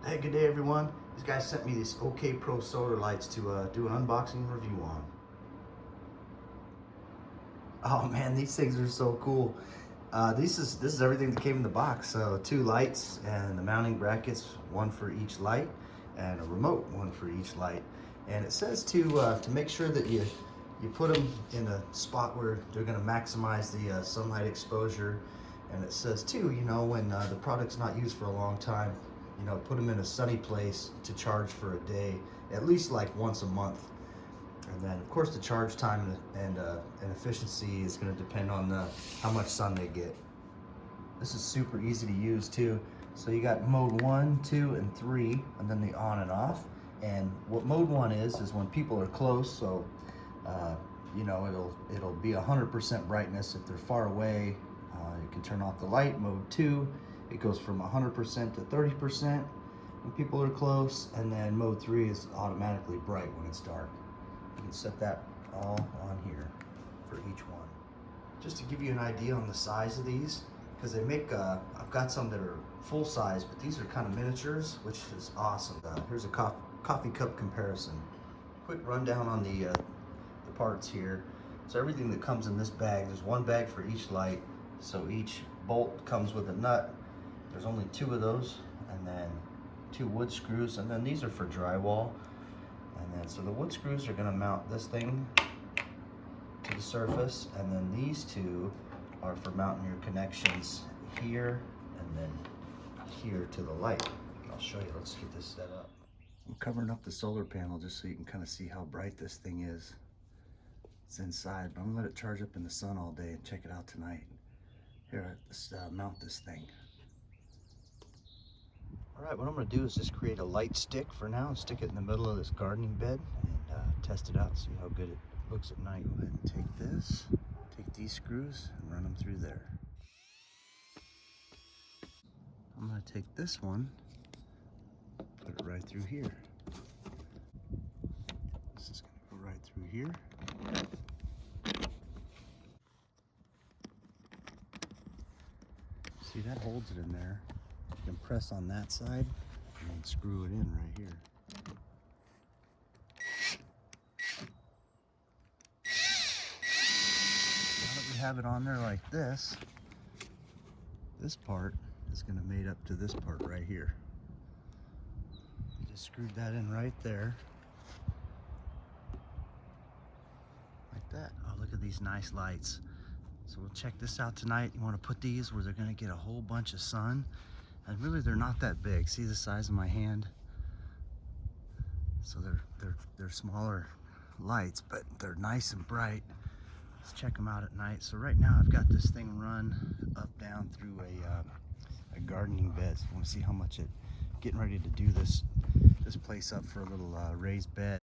Hey, good day everyone. These guys sent me these OKPRO solar lights to do an unboxing and review on. Oh man, these things are so cool. This is everything that came in the box. So 2 lights and the mounting brackets, one for each light, and a remote, one for each light. And it says to make sure that you put them in a spot where they're going to maximize the sunlight exposure. And it says too, you know, when the product's not used for a long time, you know, put them in a sunny place to charge for a day, at least like once a month. And then of course the charge time and efficiency is going to depend on how much sun they get. This is super easy to use too. So you got mode 1, 2, and 3, and then the on and off. And what mode 1 is when people are close. So you know, it'll be 100% brightness. If they're far away, you can turn off the light. Mode 2, it goes from 100% to 30% when people are close. And then mode 3 is automatically bright when it's dark. You can set that all on here for each one. Just to give you an idea on the size of these, because they make, I've got some that are full size, but these are kind of miniatures, which is awesome. Here's a coffee cup comparison. Quick rundown on the parts here. So everything that comes in this bag, there's one bag for each light. So each bolt comes with a nut. There's only 2 of those, and then 2 wood screws, and then these are for drywall. And then so the wood screws are going to mount this thing to the surface, and then these 2 are for mounting your connections here and then here to the light. I'll show you. Let's get this set up. I'm covering up the solar panel just so you can kind of see how bright this thing is. It's inside, but I'm gonna let it charge up in the sun all day and check it out tonight. Here, let's mount this thing. All right, what I'm gonna do is just create a light stick for now and stick it in the middle of this gardening bed and test it out, see how good it looks at night. Go ahead and take this, take these screws and run them through there. I'm gonna take this one, put it right through here. This is gonna go right through here. See, that holds it in there. You can press on that side and then screw it in right here. Now that we have it on there like this part is going to mate up to this part right here. Just screwed that in right there. Like that. Oh, look at these nice lights. So we'll check this out tonight. You want to put these where they're going to get a whole bunch of sun. And really they're not that big. See the size of my hand? So they're smaller lights, but they're nice and bright. Let's check them out at night. So right now I've got this thing run up down through a gardening bed. So I want to see how much getting ready to do this place up for a little raised bed.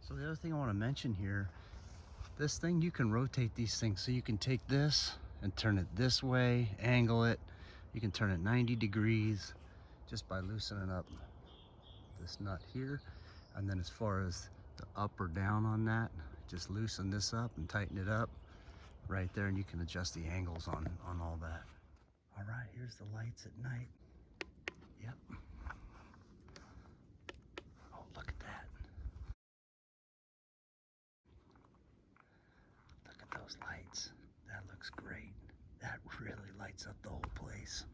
So the other thing I want to mention here, this thing, you can rotate these things. So you can take this and turn it this way, angle it. You can turn it 90 degrees just by loosening up this nut here. And then as far as the up or down on that, just loosen this up and tighten it up right there, and you can adjust the angles on all that. All right, here's the lights at night. Yep. Oh, look at that. Look at those lights. That looks great. That really lights up the whole place.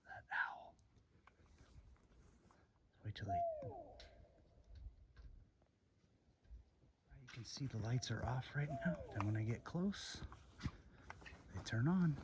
That owl. Wait till they... You can see the lights are off right now. Then when I get close, they turn on.